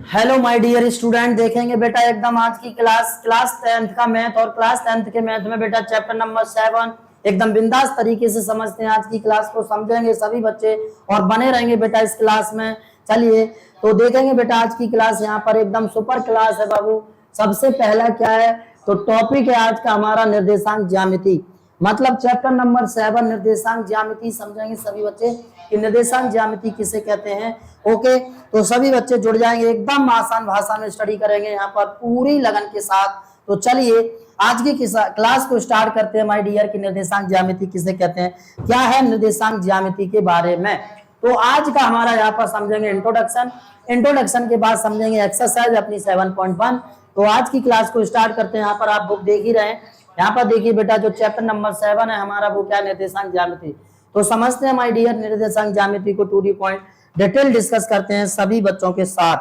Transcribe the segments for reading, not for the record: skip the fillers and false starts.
Hello my dear student, देखेंगे बेटा एकदम आज की क्लास 10th का मैथ और क्लास 10th के मैथ में बेटा चैप्टर नंबर 7 एकदम बिंदास तरीके से समझते हैं। आज की क्लास को समझेंगे सभी बच्चे और बने रहेंगे बेटा इस क्लास में। चलिए तो देखेंगे बेटा आज की क्लास यहाँ पर एकदम सुपर क्लास है बाबू। सबसे पहला क्या है तो टॉपिक है आज का हमारा निर्देशांक ज्यामिति, मतलब चैप्टर नंबर 7 निर्देशांक ज्यामिति समझेंगे सभी बच्चे कि निर्देशांक ज्यामिति किसे कहते हैं। ओके, तो सभी बच्चे जुड़ जाएंगे, एकदम आसान भाषा में स्टडी करेंगे यहाँ पर पूरी लगन के साथ। तो चलिए आज की क्लास को स्टार्ट करते हैं माय डियर कि निर्देशांक ज्यामिति किसे कहते हैं, क्या है निर्देशांक ज्यामिति के बारे में। तो आज का हमारा यहाँ पर समझेंगे इंट्रोडक्शन के बाद समझेंगे एक्सरसाइज अपनी 7.1। तो आज की क्लास को स्टार्ट करते हैं। यहाँ पर आप बुक देख ही रहे हैं, यहाँ पर देखिए बेटा जो चैप्टर नंबर 7 है हमारा वो क्या निर्देशांक ज्यामिति। तो समझते हैं माय डियर निर्देशांक ज्यामिति को to the point detail discuss करते हैं सभी बच्चों के साथ,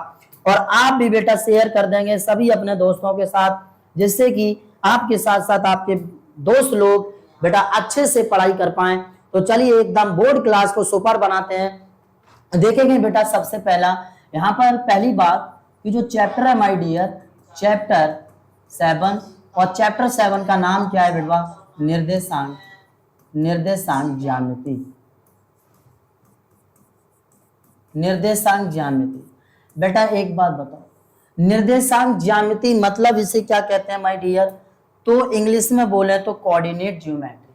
और आप भी बेटा शेयर कर देंगे सभी अपने दोस्तों के साथ, जिससे कि आपके साथ साथ आपके दोस्त लोग बेटा अच्छे से पढ़ाई कर पाए। तो चलिए एकदम बोर्ड क्लास को सुपर बनाते हैं। देखेंगे बेटा सबसे पहला यहाँ पर पहली बात कि जो चैप्टर है माय डियर चैप्टर 7, और चैप्टर 7 का नाम क्या है बेटवा निर्देशांक ज्यामिति। निर्देशांक ज्यामिति बेटा एक बात बताओ, निर्देशांक ज्यामिति मतलब इसे क्या कहते हैं माय डियर, तो इंग्लिश में बोले तो कोऑर्डिनेट ज्योमेट्री।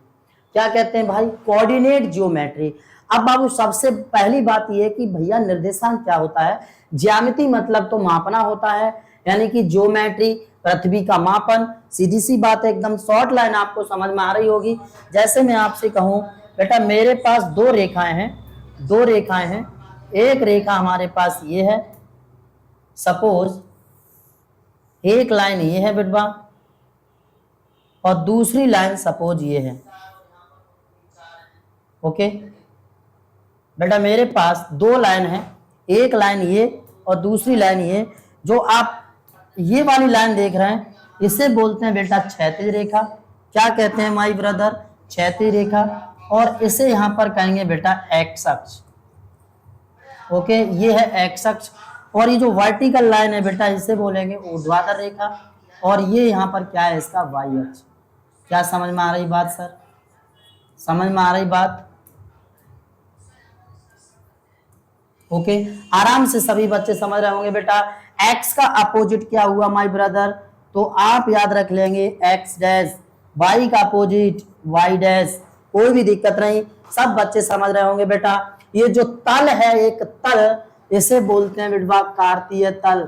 क्या कहते हैं भाई, कोऑर्डिनेट ज्योमेट्री। अब बाबू सबसे पहली बात यह कि भैया निर्देशांक क्या होता है। ज्यामिति मतलब तो मापना होता है, यानी कि ज्योमेट्री पृथ्वी का मापन। सीधी सी बात है, एकदम शॉर्ट लाइन आपको समझ में आ रही होगी। जैसे मैं आपसे कहूं बेटा मेरे पास दो रेखाएं हैं, एक रेखा हमारे पास ये है, सपोज एक लाइन ये है बेटवा, और दूसरी लाइन सपोज ये है। ओके बेटा मेरे पास दो लाइन है, एक लाइन ये और दूसरी लाइन ये। जो आप ये वाली लाइन देख रहे हैं इसे बोलते हैं बेटा क्षैतिज रेखा। क्या कहते हैं माय ब्रदर, क्षैतिज रेखा। और इसे यहां पर कहेंगे बेटा एक्स अक्ष। ओके ये है एक्स अक्ष, और ये जो वर्टिकल लाइन है बेटा इसे बोलेंगे ऊर्ध्वाधर रेखा, और ये यहाँ पर क्या है इसका वाई अक्ष। क्या समझ में आ रही बात सर, समझ में आ रही बात। ओके आराम से सभी बच्चे समझ रहे होंगे बेटा। एक्स का अपोजिट क्या हुआ माय ब्रदर, तो आप याद रख लेंगे एक्स डैश, वाई का अपोजिट वाई डैश, कोई भी दिक्कत नहीं, सब बच्चे समझ रहे होंगे बेटा। ये जो तल है एक तल, इसे बोलते हैं बेटा कार्तीय तल।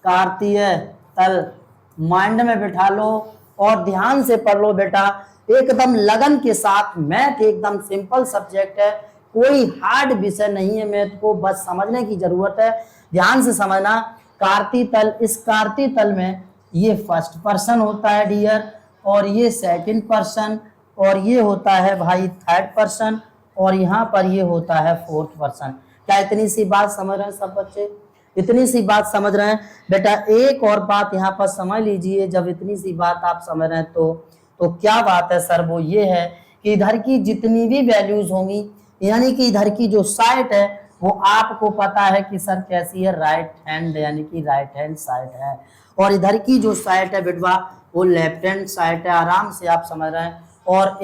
कार्तीय तल माइंड में बिठा लो और ध्यान से पढ़ लो बेटा, एकदम लगन के साथ। मैथ एकदम सिंपल सब्जेक्ट है, कोई हार्ड विषय नहीं है मैथ को, बस समझने की जरूरत है, ध्यान से समझना। कार्तीय तल, इस कार्तीय तल में ये फर्स्ट पर्सन होता है डियर, और ये सेकंड पर्सन, और ये होता है भाई थर्ड पर्सन, और यहाँ पर ये होता है फोर्थ पर्सन। क्या इतनी सी बात समझ रहे हैं सब बच्चे, इतनी सी बात समझ रहे हैं बेटा। एक और बात यहाँ पर समझ लीजिए, जब इतनी सी बात आप समझ रहे हैं तो क्या बात है सर, वो ये है कि इधर की जितनी भी वैल्यूज होंगी, यानी कि इधर की जो साइड है वो आपको पता है कि सर कैसी है, राइट हैंड, यानी कि राइट हैंड साइड है, और इधर की जो साइड है बेटवा वो लेफ्ट हैंड साइड है। आराम से आप समझ रहे हैं। और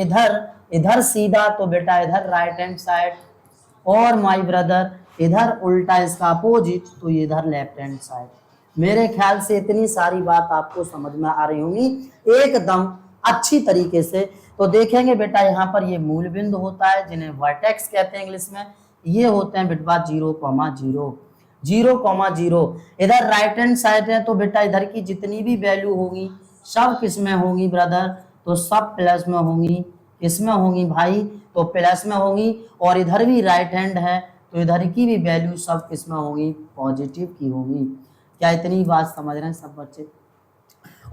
इधर सीधा तो बेटा इधर राइट हैंड साइड, और माय ब्रदर इधर उल्टा इसका अपोजिट तो इधर लेफ्ट हैंड साइड। मेरे ख्याल से इतनी सारी बात आपको समझ में आ रही होंगी एकदम अच्छी तरीके से। तो देखेंगे बेटा यहाँ पर ये मूल बिंदु होता है जिन्हें वर्टेक्स कहते हैं इंग्लिश में। ये होते हैं बेटा 0,0 इधर राइट हैंड साइड है, तो बेटा इधर की जितनी भी वैल्यू होगी सब किस में होंगी ब्रदर, तो सब प्लस में होंगी। इसमें होंगी भाई तो प्लस में होंगी, और इधर भी राइट हैंड है तो इधर की भी वैल्यू सब किस में होंगी, पॉजिटिव की होंगी। क्या इतनी बात समझ रहे हैं सब बच्चे।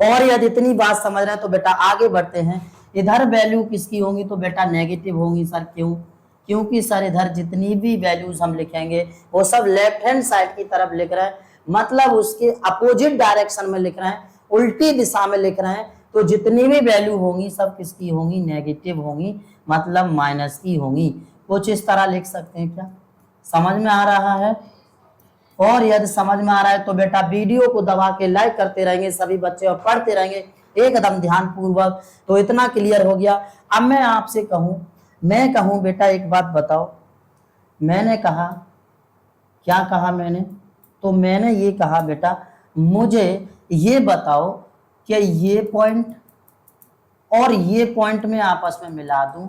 और यदि इतनी बात समझ रहे हैं तो बेटा आगे बढ़ते हैं। इधर वैल्यू किसकी होंगी, तो बेटा नेगेटिव होंगी सर। क्यों, क्योंकि सर इधर जितनी भी वैल्यूज हम लिखेंगे वो सब लेफ्ट हैंड साइड की तरफ लिख रहे हैं, मतलब उसके अपोजिट डायरेक्शन में लिख रहे हैं, उल्टी दिशा में लिख रहे हैं। तो जितनी भी वैल्यू होंगी सब किसकी होंगी, नेगेटिव होंगी, मतलब माइनस की होंगी। कुछ इस तरह लिख सकते हैं, क्या समझ में आ रहा है। और यदि समझ में आ रहा है तो बेटा वीडियो को दबा के लाइक करते रहेंगे सभी बच्चे और पढ़ते रहेंगे एकदम ध्यान पूर्वक। तो इतना क्लियर हो गया। अब मैं आपसे कहूं, मैं कहूं बेटा एक बात बताओ, मैंने कहा, क्या कहा मैंने, तो मैंने ये कहा बेटा मुझे ये बताओ कि ये पॉइंट और ये पॉइंट में आपस में मिला दूं।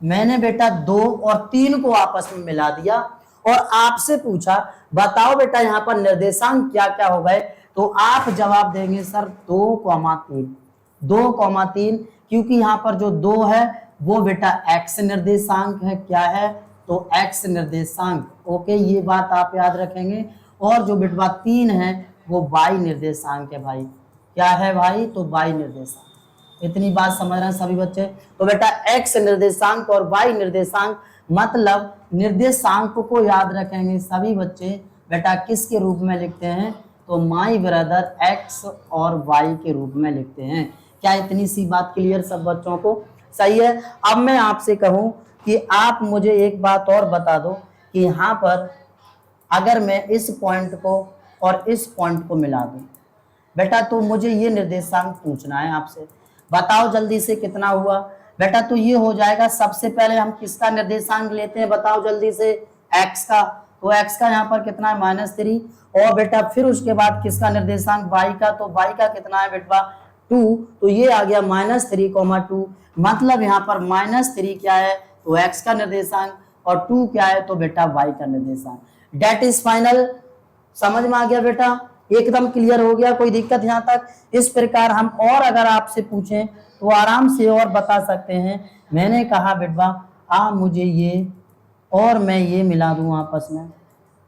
मैंने बेटा 2 और 3 को आपस में मिला दिया और आपसे पूछा बताओ बेटा यहाँ पर निर्देशांक क्या क्या हो गए, तो आप जवाब देंगे सर 2,3। 2,3 क्योंकि यहाँ पर जो 2 है वो बेटा x निर्देशांक है। क्या है, तो x निर्देशांक। ओके, ये बात आप याद रखेंगे। और जो बेटा 3 है वो y निर्देशांक है भाई। क्या है भाई, तो y निर्देशांक। इतनी बात समझ रहे हैं सभी बच्चे। तो बेटा x निर्देशांक और y निर्देशांक मतलब निर्देशांक को याद रखेंगे सभी बच्चे बेटा किसके रूप में लिखते हैं, तो माई ब्रदर x और y के रूप में लिखते हैं। क्या इतनी सी बात क्लियर सब बच्चों को? सही है। अब मैं आपसे कहूं कि आप मुझे एक बात और बता दो कि यहाँ पर अगर मैं इस पॉइंट को और इस पॉइंट को मिला दूं बेटा, तो मुझे ये निर्देशांक पूछना है आपसे। बताओ जल्दी से कितना हुआ बेटा, तो ये हो जाएगा। सबसे पहले हम किसका निर्देशांक लेते हैं, बताओ जल्दी से, x का। तो x का यहाँ पर कितना है, -3। और बेटा फिर उसके बाद किसका निर्देशांक, y का। तो y का कितना है बेटा, 2। तो ये आ गया -3,2। मतलब यहाँ पर -3 क्या है, तो x का निर्देशांक और 2 क्या है, तो बेटा y का निर्देशांक। That is final. समझ में आ गया बेटा, एकदम क्लियर हो गया, कोई दिक्कत यहाँ तक? इस प्रकार हम और अगर आपसे पूछें तो आराम से और बता सकते हैं। मैंने कहा बेटा मुझे ये और मैं ये मिला दूं आपस में,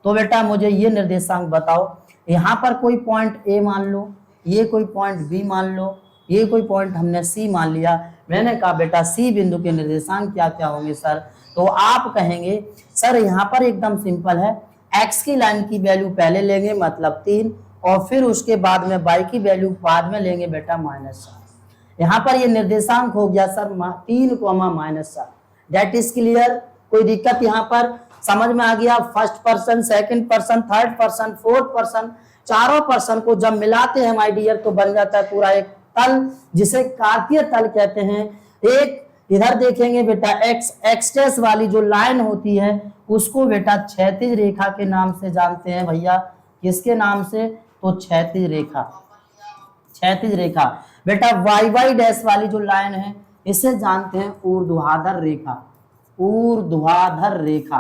तो बेटा मुझे ये निर्देशांक बताओ। यहाँ पर कोई पॉइंट ए मान लो, ये कोई पॉइंट बी मान लो, ये कोई पॉइंट हमने सी मान लिया। मैंने कहा बेटा सी बिंदु के निर्देशांक क्या क्या होंगे सर, तो आप कहेंगे सर यहाँ पर एकदम सिंपल है, x की लाइन की वैल्यू पहले लेंगे मतलब 3 और फिर उसके बाद में y की वैल्यू बाद में लेंगे बेटा -4। यहाँ पर ये निर्देशांक हो गया सर 3, -4। डेट इज क्लियर, कोई दिक्कत यहाँ पर? समझ में आ गया? First person, second person, third person, fourth person, चारों पर्सन को जब मिलाते हैं माय डियर तो बन जाता है पूरा एक तल, जिसे कार्तीय तल कहते हैं। एक इधर देखेंगे बेटा एक्स वाली जो लाइन होती है उसको बेटा क्षैतिज रेखा के नाम से जानते हैं भैया। किसके नाम से, तो क्षैतिज रेखा। क्षैतिज रेखा। बेटा वाई डैश वाली जो लाइन है इसे जानते हैं ऊर्ध्वाधर रेखा। ऊर्ध्वाधर रेखा।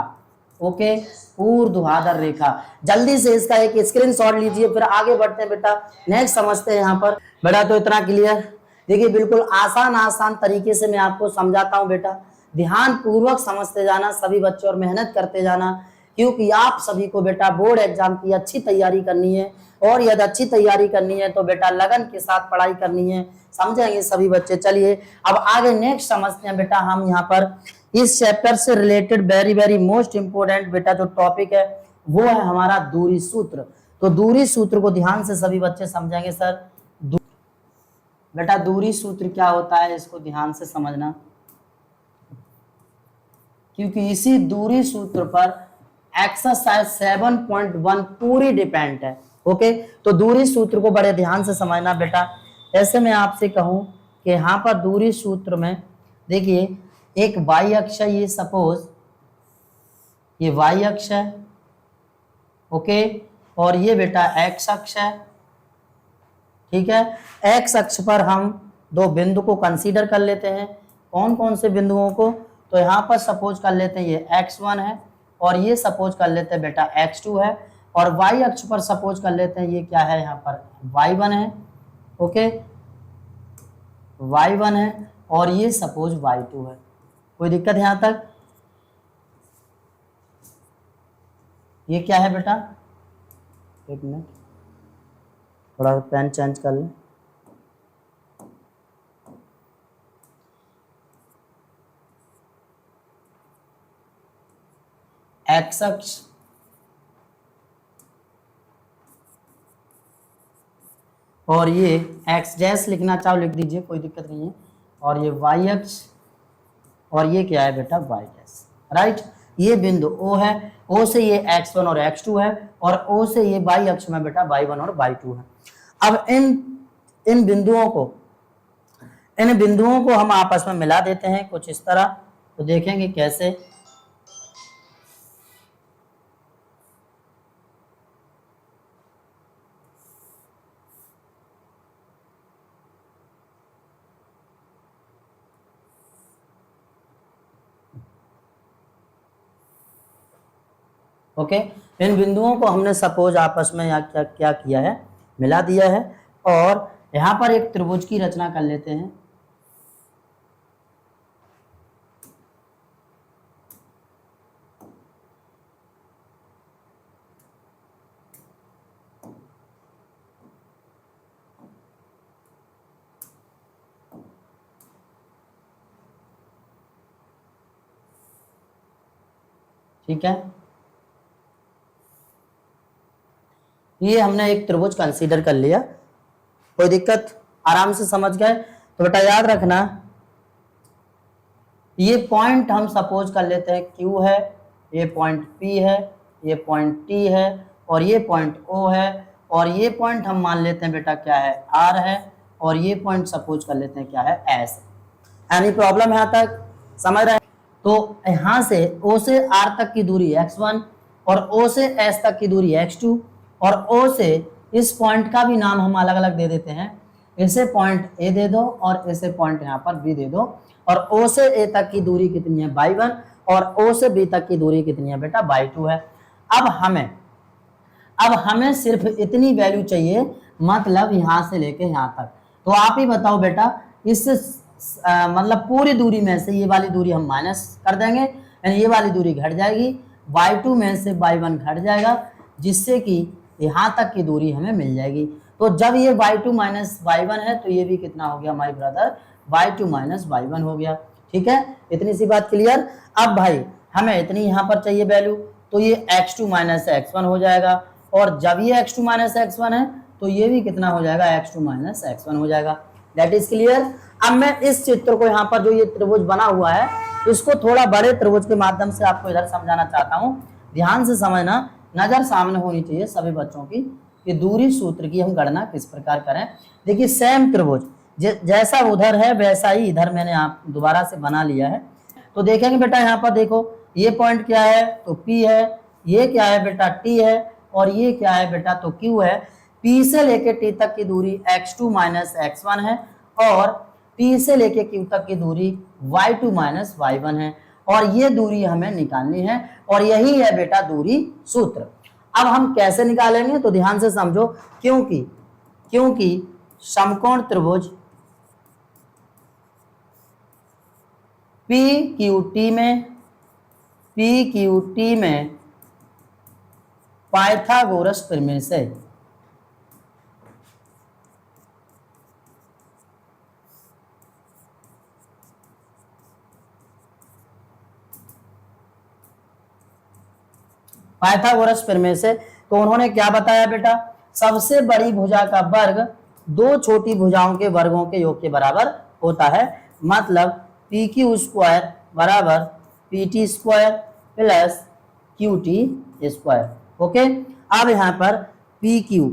ओके, ऊर्ध्वाधर रेखा। जल्दी से इसका एक स्क्रीनशॉट लीजिए, फिर आगे बढ़ते हैं बेटा, नेक्स्ट समझते हैं यहाँ पर। बेटा तो इतना क्लियर। देखिए बिल्कुल आसान तरीके से मैं आपको समझाता हूँ बेटा, ध्यान पूर्वक समझते जाना सभी बच्चे और मेहनत करते जाना, क्योंकि आप सभी को बेटा बोर्ड एग्जाम की अच्छी तैयारी करनी है। और यदि अच्छी तैयारी करनी है तो बेटा लगन के साथ पढ़ाई करनी है, समझेंगे सभी बच्चे। चलिए अब आगे नेक्स्ट समझते हैं बेटा हम यहाँ पर। इस चैप्टर से रिलेटेड वेरी मोस्ट इंपोर्टेंट बेटा जो टॉपिक है वो है हमारा दूरी सूत्र। तो दूरी सूत्र को ध्यान से सभी बच्चे समझेंगे सर। बेटा दूरी सूत्र क्या होता है इसको ध्यान से समझना, क्योंकि इसी दूरी सूत्र पर एक्सरसाइज 7.1 पूरी डिपेंड है। ओके, तो दूरी सूत्र को बड़े ध्यान से समझना बेटा। ऐसे मैं आपसे कहूं कि यहाँ पर दूरी सूत्र में देखिए एक y अक्ष है, ये सपोज ये y अक्ष है। ओके, और ये बेटा x अक्ष है। ठीक है, x अक्ष पर हम दो बिंदु को कंसीडर कर लेते हैं। कौन कौन से बिंदुओं को, तो यहाँ पर सपोज कर लेते हैं ये x1 है और ये सपोज कर लेते हैं बेटा x2 है, और y अक्ष पर सपोज कर लेते हैं ये क्या है, यहाँ पर y1 है। ओके, y1 है और ये सपोज y2 है। कोई दिक्कत है यहाँ तक? ये क्या है बेटा, एक मिनट थोड़ा पेन चेंज कर लें। एक्स अक्ष और ये एक्स डैश लिखना चाहो लिख दीजिए, कोई दिक्कत नहीं है। और ये वाई अक्ष और ये क्या है बेटा वाई डैश। राइट, ये बिंदु ओ है O से ये x1 और x2 है, और O से ये y अक्ष में बेटा y1 और y2 है। अब इन बिंदुओं को हम आपस में मिला देते हैं कुछ इस तरह, तो देखेंगे कैसे। ओके, इन बिंदुओं को हमने सपोज आपस में या क्या किया है, मिला दिया है, और यहां पर एक त्रिभुज की रचना कर लेते हैं। ठीक है, ये हमने एक त्रिभुज कंसीडर कर लिया, कोई दिक्कत, आराम से समझ गए। तो बेटा याद रखना, ये पॉइंट हम सपोज कर लेते हैं Q है, ये पॉइंट P है, ये पॉइंट T है, और ये पॉइंट O है, और ये पॉइंट हम मान लेते हैं बेटा क्या है, R है, और ये पॉइंट सपोज कर लेते हैं क्या है, S है। एनी प्रॉब्लम यहाँ तक समझ रहे हैं? तो यहाँ से O से R तक की दूरी x1, और O से S तक की दूरी x2, और O से इस पॉइंट का भी नाम हम अलग अलग दे देते हैं, इसे पॉइंट A दे दो और इसे पॉइंट यहाँ पर B दे दो, और O से A तक की दूरी कितनी है, y1, और O से B तक की दूरी कितनी है बेटा, y2 है। अब हमें सिर्फ इतनी वैल्यू चाहिए, मतलब यहाँ से लेके यहाँ तक। तो आप ही बताओ बेटा, इस मतलब पूरी दूरी में से ये वाली दूरी हम माइनस कर देंगे, यानी ये वाली दूरी घट जाएगी, y2 में से y1 घट जाएगा, जिससे कि यहाँ तक की दूरी हमें मिल जाएगी। तो जब ये y2 माइनस y1 है, तो ये भी कितना हो गया my brother, y2 minus y1 हो गया। ठीक है, इतनी सी बात क्लियर। अब भाई हमें इतनी यहाँ पर चाहिए वैल्यू, तो ये x2 माइनस x1 हो जाएगा, और जब ये x2 माइनस x1 है, तो ये भी कितना हो जाएगा, x2 माइनस x1 हो जाएगा। That is clear. अब मैं इस चित्र को यहाँ पर जो ये त्रिभुज बना हुआ है, इसको थोड़ा बड़े त्रिभुज के माध्यम से आपको इधर समझाना चाहता हूँ। ध्यान से समझना, नजर सामने होनी चाहिए सभी बच्चों की, कि दूरी सूत्र की हम गणना किस प्रकार करें। देखिए सेम त्रिभुज जैसा उधर है वैसा ही इधर मैंने आप दोबारा से बना लिया है। तो देखेंगे बेटा यहाँ पर देखो, ये पॉइंट क्या है, तो P है, ये क्या है बेटा, T है, और ये क्या है बेटा, तो Q है। P से लेके T तक की दूरी x2 माइनस x1 है, और T से लेके Q तक की दूरी y2 माइनस y1 है, और ये दूरी हमें निकालनी है, और यही है बेटा दूरी सूत्र। अब हम कैसे निकालेंगे, तो ध्यान से समझो, क्योंकि समकोण त्रिभुज PQT में पाइथागोरस प्रमेय से तो उन्होंने क्या बताया बेटा, सबसे बड़ी भुजा का वर्ग दो छोटी भुजाओं के वर्गों के योग के बराबर होता है। मतलब PQ स्क्वायर बराबर PT square plus QT square. Okay, अब यहाँ पर PQ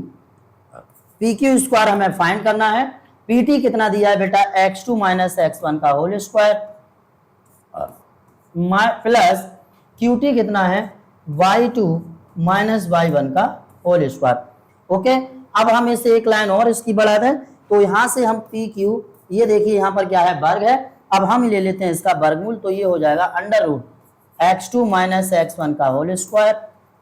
स्क्वायर हमें फाइंड करना है। PT कितना दिया है बेटा, x2 माइनस x1 का होल स्क्वायर प्लस QT कितना है, y2 माइनस y1 का होल स्क्वायर। ओके, अब हम इसे एक लाइन और इसकी बढ़ा दें, तो यहां से हम PQ, ये देखिए यहाँ पर क्या है, वर्ग है, अब हम ले लेते हैं इसका वर्गमूल, तो ये हो जाएगा under root x2 minus x1 का होल स्क्वायर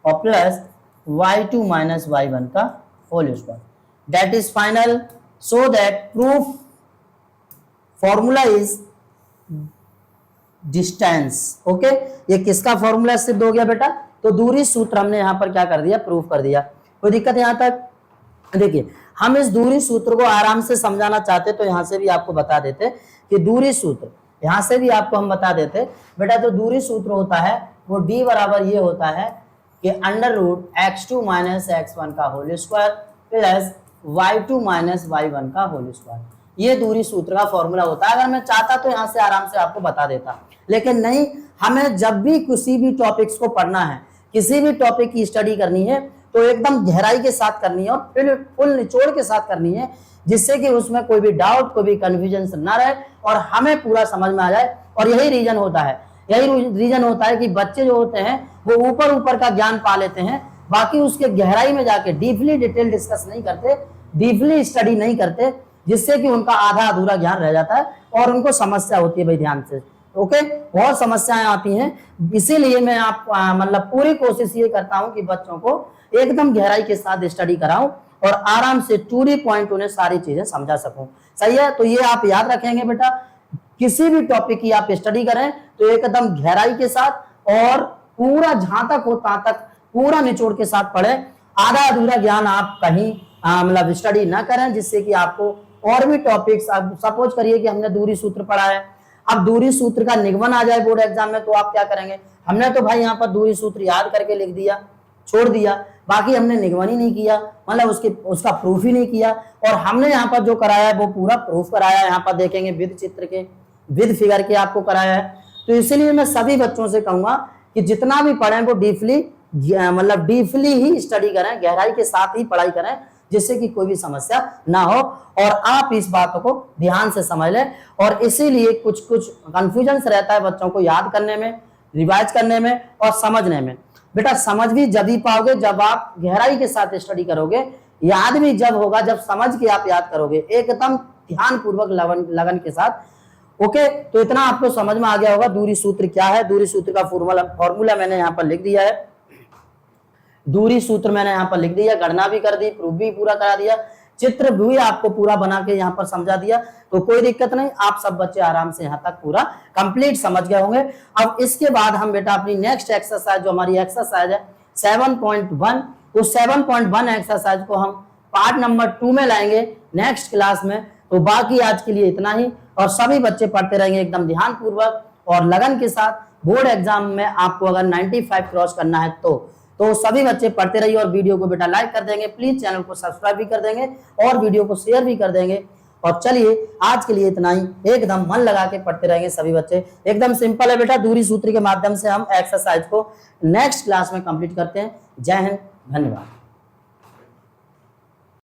और प्लस y2 माइनस y1 का whole square. That is final. So that proof formula is distance. Okay, ये किसका फॉर्मूला सिद्ध हो गया बेटा, तो दूरी सूत्र हमने यहाँ पर क्या कर दिया, प्रूफ कर दिया। कोई दिक्कत यहाँ तक? देखिए हम इस दूरी सूत्र को आराम से समझाना चाहते तो यहाँ से भी आपको बता देते कि दूरी सूत्र, यहाँ से भी आपको हम बता देते बेटा, जो दूरी सूत्र होता है वो D बराबर ये होता है कि under root x2 minus x1 का whole square plus y2 minus y1 का होल स्क्वायर। ये दूरी सूत्र का फॉर्मूला होता है। अगर मैं चाहता तो यहाँ से आराम से आपको बता देता, लेकिन नहीं, हमें जब भी किसी भी टॉपिक्स को पढ़ना है, किसी भी टॉपिक की स्टडी करनी है तो एकदम गहराई के साथ करनी है और फिर फुल निचोड़ के साथ करनी है, जिससे कि उसमें कोई भी डाउट, कोई भी कंफ्यूजन ना रहे और हमें पूरा समझ में आ जाए। और यही रीजन होता है कि बच्चे जो होते हैं वो ऊपर ऊपर का ज्ञान पा लेते हैं, बाकी उसके गहराई में जाके डीपली डिटेल डिस्कस नहीं करते, डीपली स्टडी नहीं करते, जिससे कि उनका आधा अधूरा ज्ञान रह जाता है और उनको समस्या होती है। भाई ध्यान से, ओके, बहुत समस्याएं आती हैं। इसीलिए मैं आप मतलब पूरी कोशिश ये करता हूं कि बच्चों को एकदम गहराई के साथ स्टडी कराऊं और आराम से टू दी पॉइंट उन्हें सारी चीजें समझा सकूं। सही है, तो ये आप याद रखेंगे बेटा, किसी भी टॉपिक की आप स्टडी करें तो एकदम गहराई के साथ और पूरा जहां तक हो तहां तक पूरा निचोड़ के साथ पढ़ें। आधा अधूरा ज्ञान आप कहीं मतलब स्टडी ना करें, जिससे कि आपको और भी टॉपिक्स, सपोज करिए कि हमने दूरी सूत्र पढ़ा है, अब दूरी सूत्र का निगमन आ जाए बोर्ड एग्जाम में, तो आप क्या करेंगे? हमने तो भाई यहाँ पर दूरी सूत्र याद करके लिख दिया, छोड़ दिया, बाकी हमने निगमन ही नहीं किया, मतलब उसका प्रूफ ही नहीं किया। और हमने यहाँ पर जो कराया है वो पूरा प्रूफ कराया है। यहाँ पर देखेंगे विद चित्र के, विद फिगर के आपको कराया है। तो इसीलिए मैं सभी बच्चों से कहूंगा कि जितना भी पढ़ें वो डीपली ही स्टडी करें, गहराई के साथ ही पढ़ाई करें, जिससे कि कोई भी समस्या ना हो। और आप इस बातों को ध्यान से समझ लें। और इसीलिए कुछ कंफ्यूजन रहता है बच्चों को याद करने में, रिवाइज करने में और समझने में। बेटा समझ भी जब ही पाओगे जब आप गहराई के साथ स्टडी करोगे, याद भी जब होगा जब समझ के आप याद करोगे, एकदम ध्यान पूर्वक लगन के साथ। ओके, तो इतना आपको समझ में आ गया होगा दूरी सूत्र क्या है। दूरी सूत्र का फॉर्मूला मैंने यहाँ पर लिख दिया है, दूरी सूत्र मैंने यहाँ पर लिख दिया, गणना भी कर दी, प्रूफ भी पूरा करा दिया, चित्र भी आपको पूरा बना के यहाँ पर समझा दिया। तो कोई दिक्कत नहीं, आप सब बच्चे आराम से यहाँ तक पूरा कंप्लीट समझ गए होंगे। अब इसके बाद हम बेटा अपनी नेक्स्ट एक्सरसाइज, जो हमारी एक्सरसाइज है 7.1, उस 7.1 एक्सरसाइज को हम पार्ट नंबर 2 में लाएंगे नेक्स्ट क्लास में। तो बाकी आज के लिए इतना ही, और सभी बच्चे पढ़ते रहेंगे एकदम ध्यान पूर्वक और लगन के साथ। बोर्ड एग्जाम में आपको अगर 95 क्रॉस करना है तो सभी बच्चे पढ़ते रहिए और वीडियो को बेटा लाइक कर देंगे, प्लीज चैनल को सब्सक्राइब भी कर देंगे और वीडियो को शेयर भी कर देंगे। और चलिए आज के लिए इतना ही, एकदम मन लगा के पढ़ते रहेंगे सभी बच्चे। एकदम सिंपल है बेटा, दूरी सूत्र के माध्यम से हम एक्सरसाइज को नेक्स्ट क्लास में कंप्लीट करते हैं। जय हिंद, धन्यवाद।